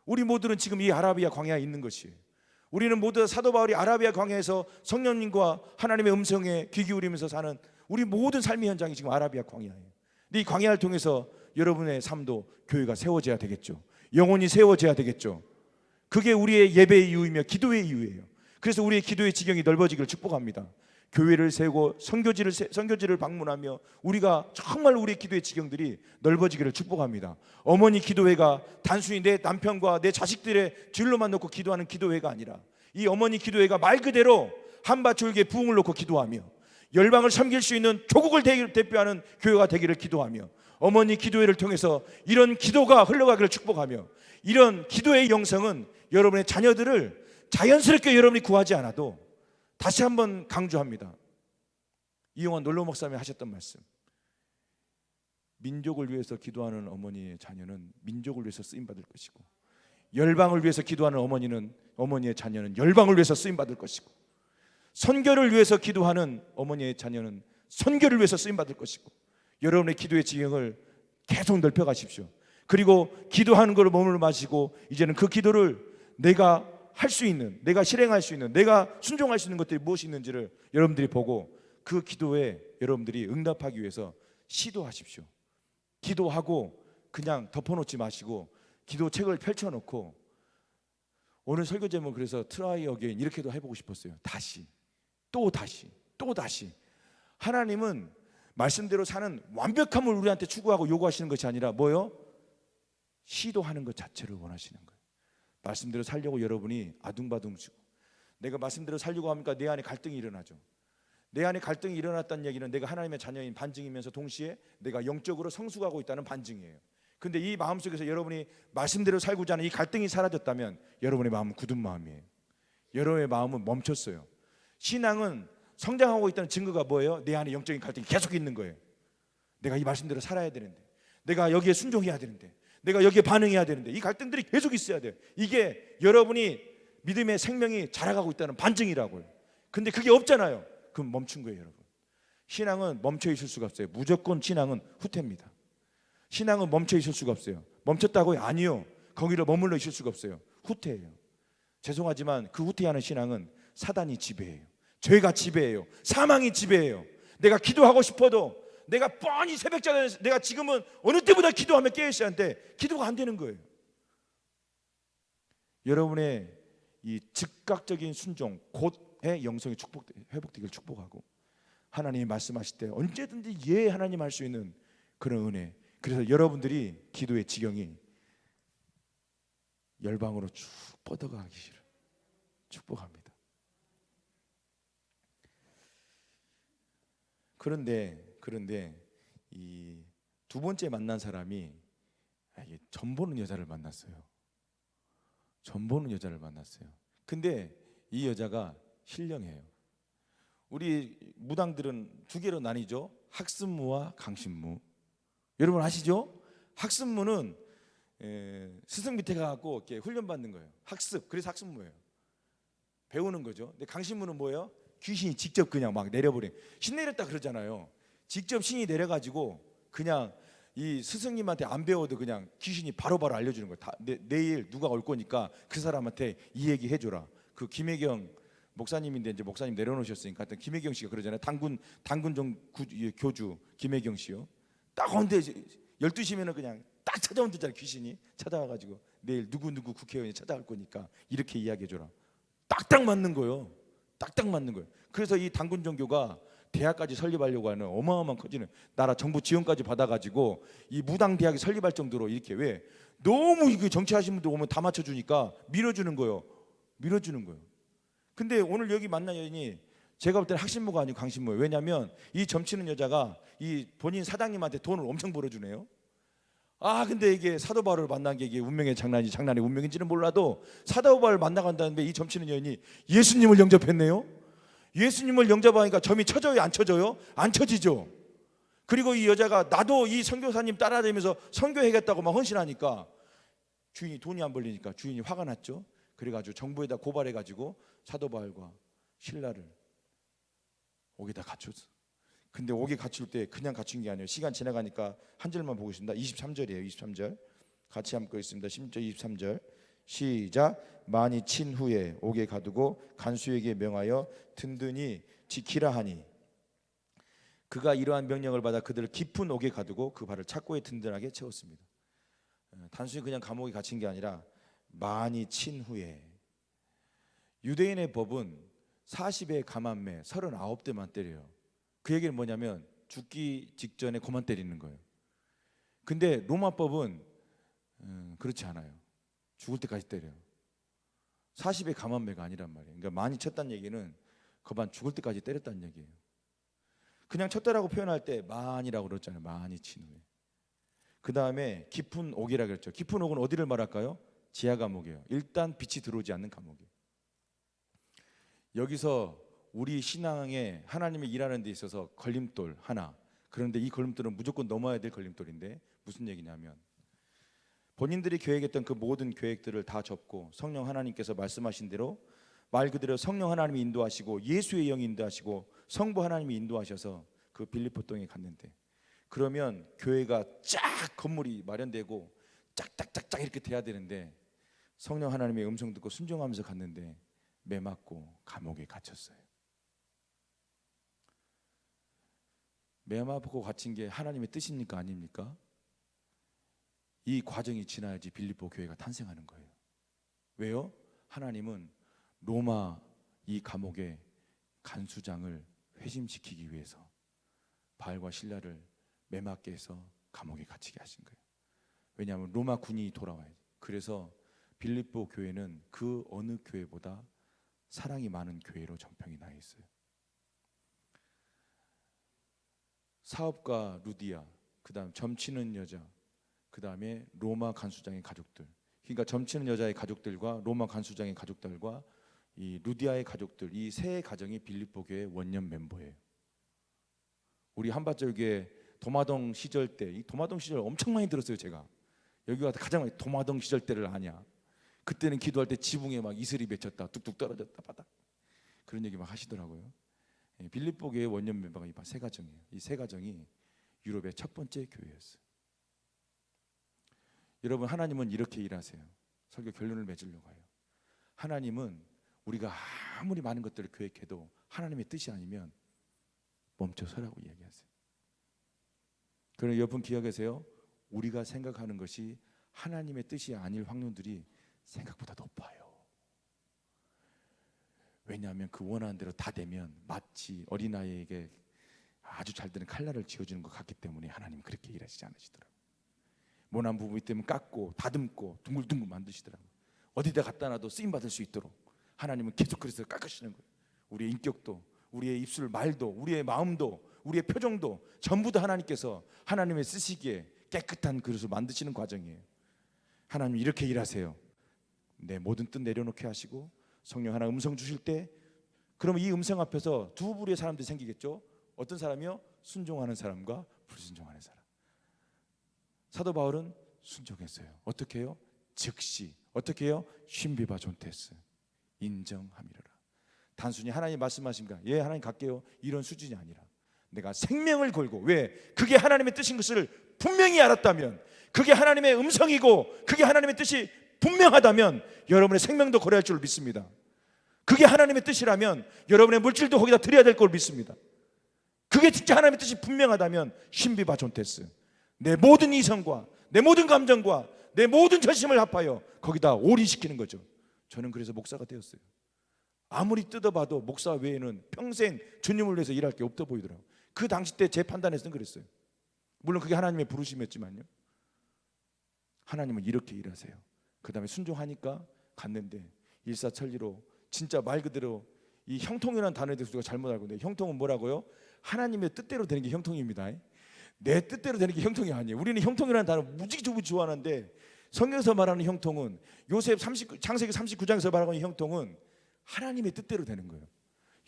우리 모두는 지금 이 아라비아 광야에 있는 것이에요. 우리는 모두 사도 바울이 아라비아 광야에서 성령님과 하나님의 음성에 귀 기울이면서 사는 우리 모든 삶의 현장이 지금 아라비아 광야예요. 근데 이 광야를 통해서 여러분의 삶도 교회가 세워져야 되겠죠. 영혼이 세워져야 되겠죠. 그게 우리의 예배의 이유이며 기도의 이유예요. 그래서 우리의 기도의 지경이 넓어지기를 축복합니다. 교회를 세우고 선교지를 방문하며 우리가 정말 우리의 기도의 지경들이 넓어지기를 축복합니다. 어머니 기도회가 단순히 내 남편과 내 자식들의 진로만 놓고 기도하는 기도회가 아니라, 이 어머니 기도회가 말 그대로 한밭줄기에 부흥을 놓고 기도하며 열방을 섬길 수 있는 조국을 대표하는 교회가 되기를 기도하며, 어머니 기도회를 통해서 이런 기도가 흘러가기를 축복하며, 이런 기도의 영성은 여러분의 자녀들을 자연스럽게 여러분이 구하지 않아도, 다시 한번 강조합니다. 이용환 놀러 목사님이 하셨던 말씀, 민족을 위해서 기도하는 어머니의 자녀는 민족을 위해서 쓰임받을 것이고, 열방을 위해서 기도하는 어머니의 자녀는 열방을 위해서 쓰임받을 것이고, 선교를 위해서 기도하는 어머니의 자녀는 선교를 위해서 쓰임받을 것이고, 여러분의 기도의 지경을 계속 넓혀가십시오. 그리고 기도하는 것을 몸을 마시고 이제는 그 기도를 내가 할 수 있는, 내가 실행할 수 있는, 내가 순종할 수 있는 것들이 무엇이 있는지를 여러분들이 보고 그 기도에 여러분들이 응답하기 위해서 시도하십시오. 기도하고 그냥 덮어놓지 마시고 기도책을 펼쳐놓고, 오늘 설교 제목 그래서 트라이 어게인 이렇게도 해보고 싶었어요. 다시 또 다시 또 다시. 하나님은 말씀대로 사는 완벽함을 우리한테 추구하고 요구하시는 것이 아니라 뭐요? 시도하는 것 자체를 원하시는 거예요. 말씀대로 살려고 여러분이 아둥바둥 치고, 내가 말씀대로 살려고 하니까 내 안에 갈등이 일어나죠. 내 안에 갈등이 일어났다는 얘기는 내가 하나님의 자녀인 반증이면서 동시에 내가 영적으로 성숙하고 있다는 반증이에요. 근데 이 마음속에서 여러분이 말씀대로 살고자 하는 이 갈등이 사라졌다면 여러분의 마음은 굳은 마음이에요. 여러분의 마음은 멈췄어요. 신앙은 성장하고 있다는 증거가 뭐예요? 내 안에 영적인 갈등이 계속 있는 거예요. 내가 이 말씀대로 살아야 되는데, 내가 여기에 순종해야 되는데, 내가 여기에 반응해야 되는데, 이 갈등들이 계속 있어야 돼요. 이게 여러분이 믿음의 생명이 자라가고 있다는 반증이라고요. 근데 그게 없잖아요. 그럼 멈춘 거예요, 여러분. 신앙은 멈춰 있을 수가 없어요. 무조건 신앙은 후퇴입니다. 신앙은 멈춰 있을 수가 없어요. 멈췄다고요? 아니요. 거기로 머물러 있을 수가 없어요. 후퇴예요. 죄송하지만 그 후퇴하는 신앙은 사단이 지배해요. 죄가 지배해요. 사망이 지배해요. 내가 기도하고 싶어도, 내가 뻔히 새벽자에 내가 지금은 어느 때보다 기도하면 깨어있어야 하는데 기도가 안 되는 거예요. 여러분의 이 즉각적인 순종, 곧의 영성이 회복되기를 축복하고, 하나님이 말씀하실 때 언제든지 예 하나님 할 수 있는 그런 은혜, 그래서 여러분들이 기도의 지경이 열방으로 쭉 뻗어가기를 축복합니다. 그런데 이 두 번째 만난 사람이 전 보는 여자를 만났어요. 전 보는 여자를 만났어요. 근데 이 여자가 신령해요. 우리 무당들은 두 개로 나뉘죠. 학습무와 강신무. 여러분 아시죠? 학습무는 스승 밑에 가고 이렇게 훈련 받는 거예요. 학습, 그래서 학습무예요. 배우는 거죠. 근데 강신무는 뭐예요? 귀신이 직접 그냥 막 내려버려. 신 내렸다 그러잖아요. 직접 신이 내려가지고 그냥 이 스승님한테 안 배워도 그냥 귀신이 바로바로 알려주는 거예요. 내일 누가 올 거니까 그 사람한테 이 얘기 해줘라. 그 김혜경 목사님인데 이제 목사님 내려놓으셨으니까 하여튼 김혜경 씨가 그러잖아요. 당군정 교주 김혜경 씨요. 딱 언제 12시면은 그냥 딱 찾아온다잖아요. 귀신이 찾아와가지고 내일 누구 국회의원이 찾아올 거니까 이렇게 이야기해줘라. 딱딱 맞는 거예요. 딱딱 맞는 거예요. 그래서 이 당군정교가 대학까지 설립하려고 하는 어마어마한 커지는 나라 정부 지원까지 받아가지고 이 무당 대학이 설립할 정도로 이렇게, 왜 너무 이거 정치하신 분들 오면 다 맞춰주니까 밀어주는 거예요. 밀어주는 거예요. 근데 오늘 여기 만난 여인이 제가 볼 때는 학신모가 아니고 강신모예요. 왜냐하면 이 점치는 여자가 이 본인 사장님한테 돈을 엄청 벌어주네요. 근데 이게 사도 바울을 만난 게 이게 운명의 장난이 운명인지는 몰라도 사도 바울을 만나간다는데 이 점치는 여인이 예수님을 영접했네요. 예수님을 영접하니까 점이 쳐져요, 안 쳐져요? 안 쳐지죠. 그리고 이 여자가 나도 이 선교사님 따라다니면서 선교해야겠다고 막 헌신하니까 주인이 돈이 안 벌리니까 주인이 화가 났죠. 그래가지고 정부에다 고발해가지고 사도 바울과 신라를 옥에다 갖췄어. 근데 옥에 갖출 때 그냥 갖춘 게 아니에요. 시간 지나가니까 한 절만 보고 있습니다. 23절이에요. 23절 같이 한번 읽겠습니다. 16절 23절 시작. 많이 친 후에 옥에 가두고 간수에게 명하여 든든히 지키라 하니 그가 이러한 명령을 받아 그들을 깊은 옥에 가두고 그 발을 착고에 든든하게 채웠습니다. 단순히 그냥 감옥에 갇힌 게 아니라 많이 친 후에, 유대인의 법은 40의 감한매 39대만 때려요. 그 얘기는 뭐냐면 죽기 직전에 그만 때리는 거예요. 근데 로마법은 그렇지 않아요. 죽을 때까지 때려요. 40의 감한매가 아니란 말이에요. 그러니까 많이 쳤다는 얘기는 그만 죽을 때까지 때렸다는 얘기예요. 그냥 쳤다라고 표현할 때 많이라고 그랬잖아요. 많이 친 후에. 그 다음에 깊은 옥이라고 그랬죠. 깊은 옥은 어디를 말할까요? 지하 감옥이에요. 일단 빛이 들어오지 않는 감옥이에요. 여기서 우리 신앙에 하나님이 일하는 데 있어서 걸림돌 하나, 그런데 이 걸림돌은 무조건 넘어야 될 걸림돌인데 무슨 얘기냐면 본인들이 계획했던 그 모든 계획들을 다 접고 성령 하나님께서 말씀하신 대로 말 그대로 성령 하나님이 인도하시고 예수의 영이 인도하시고 성부 하나님이 인도하셔서 그 빌립보 동에 갔는데, 그러면 교회가 쫙 건물이 마련되고 짝짝짝짝 이렇게 돼야 되는데 성령 하나님의 음성 듣고 순종하면서 갔는데 매 맞고 감옥에 갇혔어요. 매 맞고 갇힌 게 하나님의 뜻입니까 아닙니까? 이 과정이 지나야지 빌립보 교회가 탄생하는 거예요. 왜요? 하나님은 로마 이 감옥의 간수장을 회심시키기 위해서 바울과 실라를 매맞게 해서 감옥에 갇히게 하신 거예요. 왜냐하면 로마 군이 돌아와요. 그래서 빌립보 교회는 그 어느 교회보다 사랑이 많은 교회로 정평이 나 있어요. 사업가 루디아, 그 다음 점치는 여자, 그 다음에 로마 간수장의 가족들. 그러니까 점치는 여자의 가족들과 로마 간수장의 가족들과 이 루디아의 가족들, 이 세 가정이 빌립보 교회 원년 멤버예요. 우리 한밭절교회 도마동 시절 때, 이 도마동 시절 엄청 많이 들었어요. 제가 여기가 가장 많이 도마동 시절 때를 아냐. 그때는 기도할 때 지붕에 막 이슬이 맺혔다, 뚝뚝 떨어졌다 바닥, 그런 얘기 막 하시더라고요. 빌립보 교회 원년 멤버가 이 세 가정이에요. 이 세 가정이 유럽의 첫 번째 교회였어요. 여러분, 하나님은 이렇게 일하세요. 설교 결론을 맺으려고 해요. 하나님은 우리가 아무리 많은 것들을 계획해도 하나님의 뜻이 아니면 멈춰 서라고 이야기하세요. 그러나 여러분 기억하세요. 우리가 생각하는 것이 하나님의 뜻이 아닐 확률들이 생각보다 높아요. 왜냐하면 그 원하는 대로 다 되면 마치 어린아이에게 아주 잘 되는 칼날을 쥐어주는 것 같기 때문에 하나님은 그렇게 일하시지 않으시더라고요. 모난 부분이 때문에 깎고 다듬고 둥글둥글 만드시더라고요. 어디다 갖다 놔도 쓰임받을 수 있도록 하나님은 계속 그래서 깎으시는 거예요. 우리의 인격도, 우리의 입술 말도, 우리의 마음도, 우리의 표정도 전부 다 하나님께서 하나님의 쓰시기에 깨끗한 그릇을 만드시는 과정이에요. 하나님 이렇게 일하세요. 내 모든 뜻 내려놓게 하시고 성령 하나 음성 주실 때, 그러면 이 음성 앞에서 두 부류의 사람들이 생기겠죠. 어떤 사람이요? 순종하는 사람과 불순종하는 사람. 사도 바울은 순종했어요. 어떻게 해요? 즉시. 어떻게 해요? 쉰비바 존테스. 인정함이로라. 단순히 하나님 말씀하십니까? 예, 하나님 갈게요. 이런 수준이 아니라 내가 생명을 걸고, 왜? 그게 하나님의 뜻인 것을 분명히 알았다면, 그게 하나님의 음성이고 그게 하나님의 뜻이 분명하다면 여러분의 생명도 걸어야 할 줄 믿습니다. 그게 하나님의 뜻이라면 여러분의 물질도 거기다 드려야 될 걸 믿습니다. 그게 진짜 하나님의 뜻이 분명하다면 신비바 존테스, 내 모든 이성과 내 모든 감정과 내 모든 전심을 합하여 거기다 올인시키는 거죠. 저는 그래서 목사가 되었어요. 아무리 뜯어봐도 목사 외에는 평생 주님을 위해서 일할 게 없어 보이더라고요. 그 당시 때 제 판단에서는 그랬어요. 물론 그게 하나님의 부르심이었지만요. 하나님은 이렇게 일하세요. 그 다음에 순종하니까 갔는데 일사천리로 진짜 말 그대로 이 형통이라는 단어에 대해서 우리가 잘못 알고 있는데, 형통은 뭐라고요? 하나님의 뜻대로 되는 게 형통입니다. 내 뜻대로 되는 게 형통이 아니에요. 우리는 형통이라는 단어 무지무지 좋아하는데, 성경에서 말하는 형통은, 요셉 창세기 39장에서 말하는 형통은 하나님의 뜻대로 되는 거예요.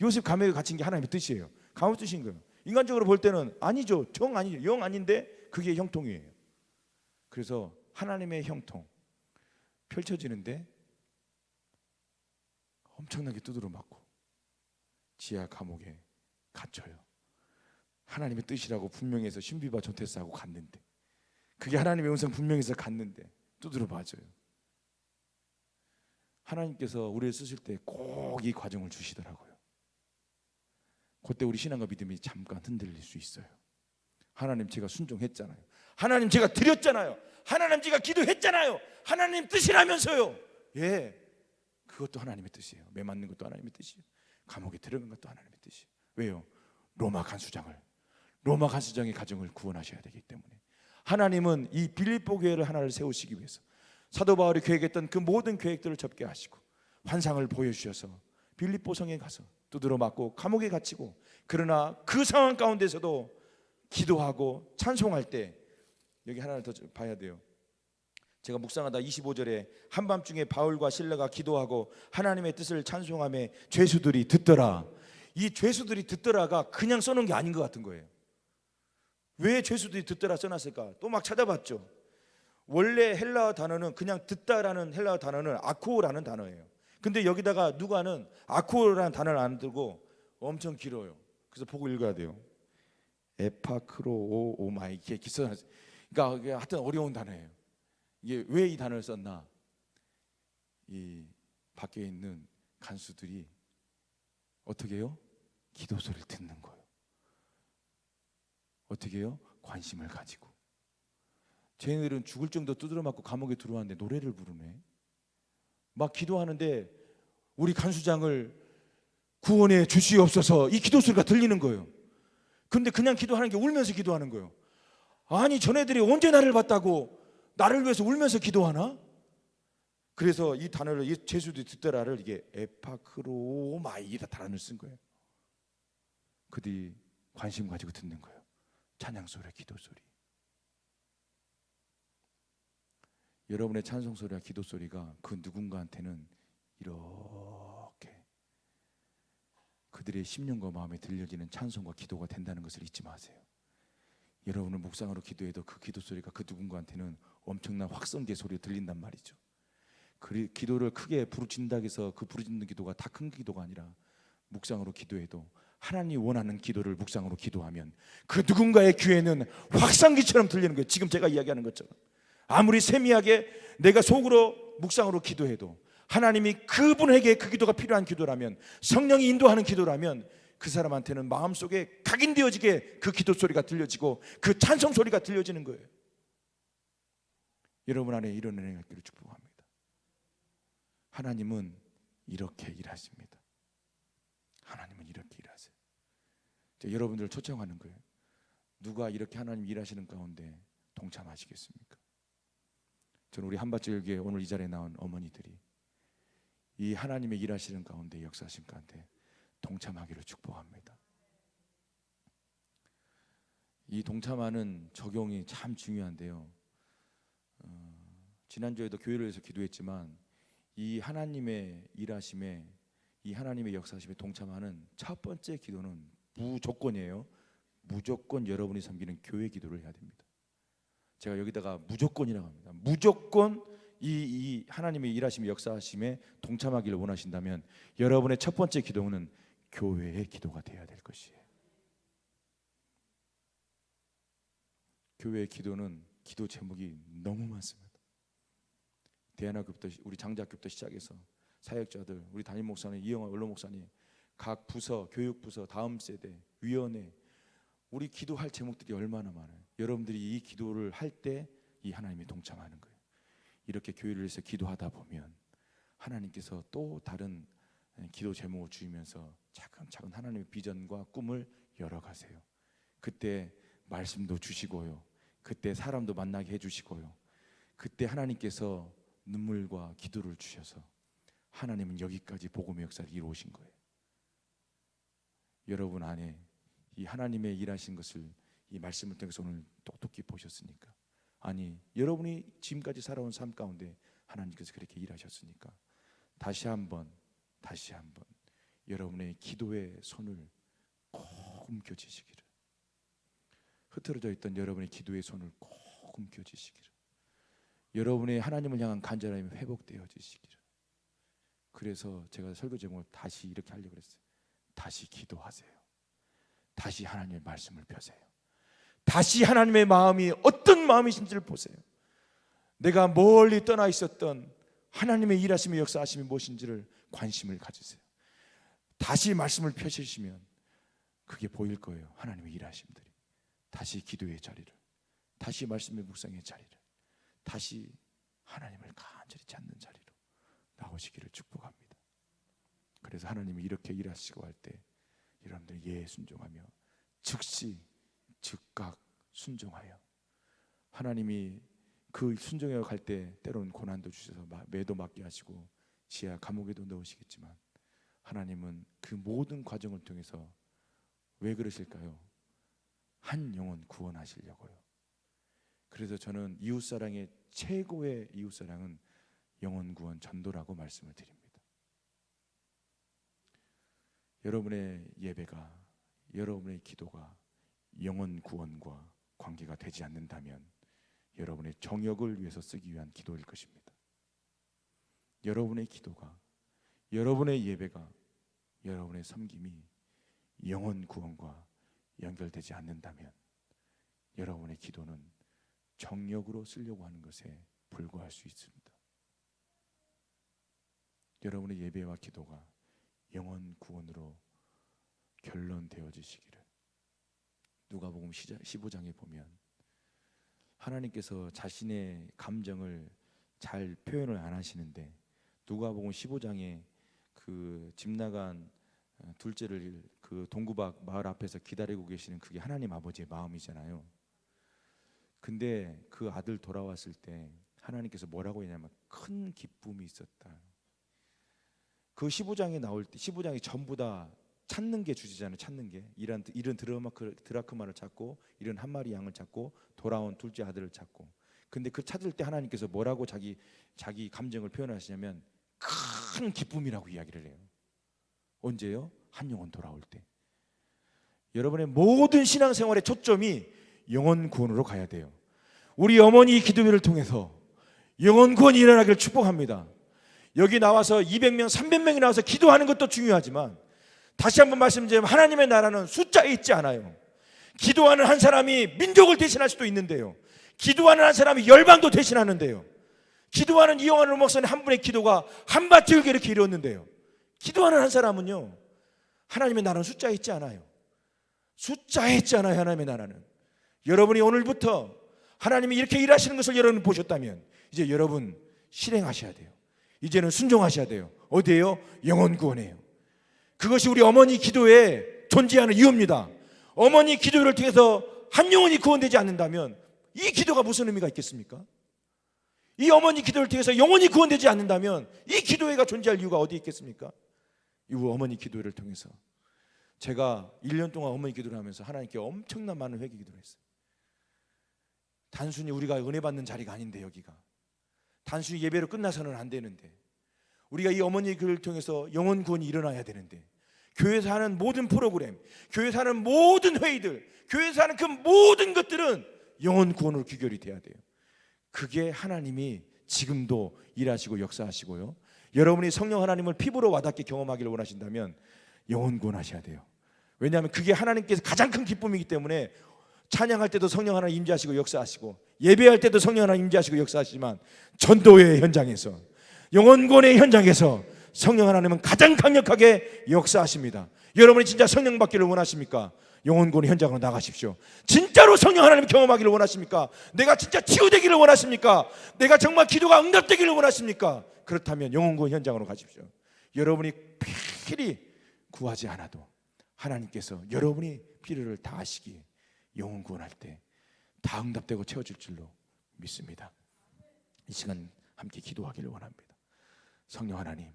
요셉 감옥에 갇힌 게 하나님의 뜻이에요. 감옥 뜻인 거예요. 인간적으로 볼 때는 아니죠. 정 아니죠. 영 아닌데 그게 형통이에요. 그래서 하나님의 형통 펼쳐지는데 엄청나게 두드려 맞고 지하 감옥에 갇혀요. 하나님의 뜻이라고 분명히 해서 신비바 전태스하고 갔는데, 그게 하나님의 음성 분명히 해서 갔는데 두드려 맞아요. 하나님께서 우리를 쓰실 때 꼭 이 과정을 주시더라고요. 그때 우리 신앙과 믿음이 잠깐 흔들릴 수 있어요. 하나님 제가 순종했잖아요. 하나님 제가 드렸잖아요. 하나님 제가 기도했잖아요. 하나님 뜻이라면서요. 예, 그것도 하나님의 뜻이에요. 매 맞는 것도 하나님의 뜻이에요. 감옥에 들어간 것도 하나님의 뜻이에요. 왜요? 로마 간수장의 가정을 구원하셔야 되기 때문에. 하나님은 이 빌립보 교회를 하나를 세우시기 위해서 사도 바울이 계획했던 그 모든 계획들을 접게 하시고 환상을 보여주셔서 빌립보 성에 가서 두드러 맞고 감옥에 갇히고, 그러나 그 상황 가운데서도 기도하고 찬송할 때, 여기 하나를 더 봐야 돼요. 제가 묵상하다 25절에 한밤중에 바울과 실라가 기도하고 하나님의 뜻을 찬송하며 죄수들이 듣더라. 이 죄수들이 듣더라가 그냥 써놓은 게 아닌 것 같은 거예요. 왜 죄수들이 듣더라 써놨을까? 또 막 찾아봤죠. 원래 헬라어 단어는 그냥 듣다라는 헬라어 단어는 아코라는 단어예요. 근데 여기다가 누가는 아코라는 단어를 안 들고 엄청 길어요. 그래서 보고 읽어야 돼요. 에파크로 오마이, 이게 써놨어요. 그러니까 하여튼 어려운 단어예요. 이게 왜 이 단어를 썼나? 이 밖에 있는 간수들이 어떻게 해요? 기도 소리를 듣는 거예요. 어떻게 해요? 관심을 가지고. 쟤네들은 죽을 정도 두드려 맞고 감옥에 들어왔는데 노래를 부르네. 막 기도하는데 우리 간수장을 구원해 주시옵소서, 이 기도 소리가 들리는 거예요. 근데 그냥 기도하는 게 울면서 기도하는 거예요. 아니 전애들이 언제 나를 봤다고 나를 위해서 울면서 기도하나? 그래서 이 단어를, 이 제수들이 듣더라를 이게 에파크로마이다 단어를 쓴 거예요. 그들이 관심 가지고 듣는 거예요. 찬양 소리, 기도 소리. 여러분의 찬송 소리와 기도 소리가 그 누군가한테는 이렇게 그들의 심령과 마음에 들려지는 찬송과 기도가 된다는 것을 잊지 마세요. 여러분은 묵상으로 기도해도 그 기도 소리가 그 누군가한테는 엄청난 확성기의 소리가 들린단 말이죠. 그 기도를 크게 부르짖는다고 해서 그 부르짖는 기도가 다 큰 기도가 아니라, 묵상으로 기도해도 하나님이 원하는 기도를 묵상으로 기도하면 그 누군가의 귀에는 확성기처럼 들리는 거예요. 지금 제가 이야기하는 것처럼. 아무리 세미하게 내가 속으로 묵상으로 기도해도 하나님이 그분에게 그 기도가 필요한 기도라면, 성령이 인도하는 기도라면 그 사람한테는 마음속에 각인되어지게 그 기도 소리가 들려지고 그 찬송 소리가 들려지는 거예요. 여러분 안에 이런 은혜가 있기를 축복합니다. 하나님은 이렇게 일하십니다. 하나님은 이렇게 일하세요. 여러분들을 초청하는 거예요. 누가 이렇게 하나님 일하시는 가운데 동참하시겠습니까? 저는 우리 한밭절교회 오늘 이 자리에 나온 어머니들이 이 하나님의 일하시는 가운데, 역사하신 가운데 동참하기를 축복합니다. 이 동참하는 적용이 참 중요한데요. 지난주에도 교회를 위해서 기도했지만 이 하나님의 일하심에, 이 하나님의 역사하심에 동참하는 첫 번째 기도는 무조건이에요. 무조건 여러분이 섬기는 교회 기도를 해야 됩니다. 제가 여기다가 무조건이라고 합니다. 무조건 이 하나님의 일하심의 역사하심에 동참하기를 원하신다면 여러분의 첫 번째 기도는 교회의 기도가 되어야 될 것이에요. 교회의 기도는 기도 제목이 너무 많습니다. 대안학교부터 우리 장자학교부터 시작해서 사역자들, 우리 담임 목사님, 이영화 원로 목사님, 각 부서, 교육부서, 다음 세대, 위원회, 우리 기도할 제목들이 얼마나 많아요. 여러분들이 이 기도를 할 때 이 하나님이 동참하는 거예요. 이렇게 교회를 위해서 기도하다 보면 하나님께서 또 다른 기도 제목을 주시면서 차근차근 하나님의 비전과 꿈을 열어가세요. 그때 말씀도 주시고요, 그때 사람도 만나게 해주시고요, 그때 하나님께서 눈물과 기도를 주셔서 하나님은 여기까지 복음의 역사를 이루어오신 거예요. 여러분 안에 이 하나님의 일하신 것을 이 말씀을 통해서 오늘 똑똑히 보셨으니까, 아니 여러분이 지금까지 살아온 삶 가운데 하나님께서 그렇게 일하셨으니까 다시 한번 여러분의 기도의 손을 꼭 움켜쥐시기를, 흐트러져 있던 여러분의 기도의 손을 꼭 움켜쥐시기를, 여러분의 하나님을 향한 간절함이 회복되어지시기를. 그래서 제가 설교 제목을 다시 이렇게 하려고 그랬어요. 다시 기도하세요. 다시 하나님의 말씀을 펴세요. 다시 하나님의 마음이 어떤 마음이신지를 보세요. 내가 멀리 떠나 있었던 하나님의 일하심의 역사하심이 무엇인지를 관심을 가지세요. 다시 말씀을 펴시면 그게 보일 거예요. 하나님의 일하심들이. 다시 기도의 자리를, 다시 말씀의 묵상의 자리를, 다시 하나님을 간절히 찾는 자리로 나오시기를 축복합니다. 그래서 하나님이 이렇게 일하시고 할 때 여러분들 예 순종하며 즉시 즉각 순종하여, 하나님이 그 순종해 갈 때 때로는 고난도 주셔서 매도 맞게 하시고 지하 감옥에도 넣으시겠지만, 하나님은 그 모든 과정을 통해서 왜 그러실까요? 한 영혼 구원하시려고요. 그래서 저는 이웃사랑의 최고의 이웃사랑은 영혼 구원 전도라고 말씀을 드립니다. 여러분의 예배가, 여러분의 기도가 영혼 구원과 관계가 되지 않는다면 여러분의 정욕을 위해서 쓰기 위한 기도일 것입니다. 여러분의 기도가, 여러분의 예배가, 여러분의 섬김이 영혼 구원과 연결되지 않는다면 여러분의 기도는 정욕으로 쓰려고 하는 것에 불과할 수 있습니다. 여러분의 예배와 기도가 영혼 구원으로 결론되어지시기를. 누가복음 15장에 보면 하나님께서 자신의 감정을 잘 표현을 안 하시는데, 누가복음 15장에 그 집 나간 둘째를 그 동구박 마을 앞에서 기다리고 계시는 그게 하나님 아버지의 마음이잖아요. 근데 그 아들 돌아왔을 때 하나님께서 뭐라고 했냐면 큰 기쁨이 있었다. 그 15장에 나올 때 15장이 전부 다 찾는 게 주제잖아요. 찾는 게 이런 드라크마를 찾고 이런 한 마리 양을 찾고 돌아온 둘째 아들을 찾고. 근데 그 찾을 때 하나님께서 뭐라고 자기 감정을 표현하시냐면 큰 기쁨이라고 이야기를 해요. 언제요? 한 영혼 돌아올 때. 여러분의 모든 신앙생활의 초점이 영혼 구원으로 가야 돼요. 우리 어머니 기도회를 통해서 영혼 구원이 일어나기를 축복합니다. 여기 나와서 200명, 300명이 나와서 기도하는 것도 중요하지만, 다시 한번 말씀드리면 하나님의 나라는 숫자에 있지 않아요. 기도하는 한 사람이 민족을 대신할 수도 있는데요, 기도하는 한 사람이 열방도 대신하는데요, 기도하는 이영환 목사님 한 분의 기도가 한밭 을게 이렇게 이뤘는데요, 기도하는 한 사람은요, 하나님의 나라는 숫자에 있지 않아요. 숫자에 있지 않아요. 하나님의 나라는. 여러분이 오늘부터 하나님이 이렇게 일하시는 것을 여러분 보셨다면 이제 여러분 실행하셔야 돼요. 이제는 순종하셔야 돼요. 어디에요? 영혼 구원이에요. 그것이 우리 어머니 기도에 존재하는 이유입니다. 어머니 기도를 통해서 한 영혼이 구원되지 않는다면 이 기도가 무슨 의미가 있겠습니까? 이 어머니 기도를 통해서 영혼이 구원되지 않는다면 이 기도회가 존재할 이유가 어디 있겠습니까? 이 어머니 기도를 통해서 제가 1년 동안 어머니 기도를 하면서 하나님께 엄청난 많은 회개 기도를 했어요. 단순히 우리가 은혜 받는 자리가 아닌데, 여기가 단순히 예배로 끝나서는 안 되는데, 우리가 이 어머니 기도를 통해서 영혼 구원이 일어나야 되는데, 교회에서 하는 모든 프로그램, 교회에서 하는 모든 회의들, 교회에서 하는 그 모든 것들은 영혼 구원으로 귀결이 돼야 돼요. 그게 하나님이 지금도 일하시고 역사하시고요, 여러분이 성령 하나님을 피부로 와닿게 경험하기를 원하신다면 영혼 구원하셔야 돼요. 왜냐하면 그게 하나님께서 가장 큰 기쁨이기 때문에 찬양할 때도 성령 하나님 임재하시고 역사하시고, 예배할 때도 성령 하나님 임재하시고 역사하시지만, 전도의 현장에서, 영혼 구원의 현장에서 성령 하나님은 가장 강력하게 역사하십니다. 여러분이 진짜 성령 받기를 원하십니까? 영혼 구원의 현장으로 나가십시오. 진짜로 성령 하나님 경험하기를 원하십니까? 내가 진짜 치유되기를 원하십니까? 내가 정말 기도가 응답되기를 원하십니까? 그렇다면 영혼 구원 현장으로 가십시오. 여러분이 필히 구하지 않아도 하나님께서 여러분이 필요를 다 하시기에 영혼 구원할 때 다 응답되고 채워질 줄로 믿습니다. 이 시간 함께 기도하기를 원합니다. 성령 하나님,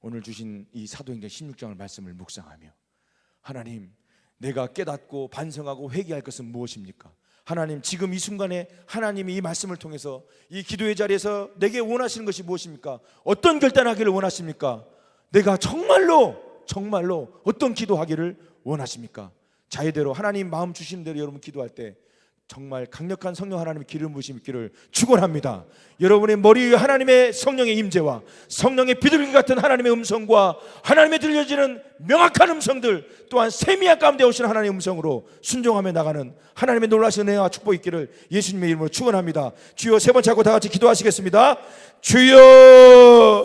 오늘 주신 이 사도행전 16장을 말씀을 묵상하며 하나님, 내가 깨닫고 반성하고 회개할 것은 무엇입니까? 하나님, 지금 이 순간에 하나님이 이 말씀을 통해서 이 기도의 자리에서 내게 원하시는 것이 무엇입니까? 어떤 결단하기를 원하십니까? 내가 정말로 어떤 기도하기를 원하십니까? 자유대로 하나님 마음 주시는 대로 여러분 기도할 때 정말 강력한 성령 하나님의 기름 부으심 있기를 축원합니다. 여러분의 머리 위에 하나님의 성령의 임재와 성령의 비둘기 같은 하나님의 음성과 하나님의 들려지는 명확한 음성들, 또한 세미한 가운데 오시는 하나님의 음성으로 순종하며 나가는 하나님의 놀라신 은혜와 축복이 있기를 예수님의 이름으로 축원합니다. 주여, 세 번째 하고 다 같이 기도하시겠습니다. 주여.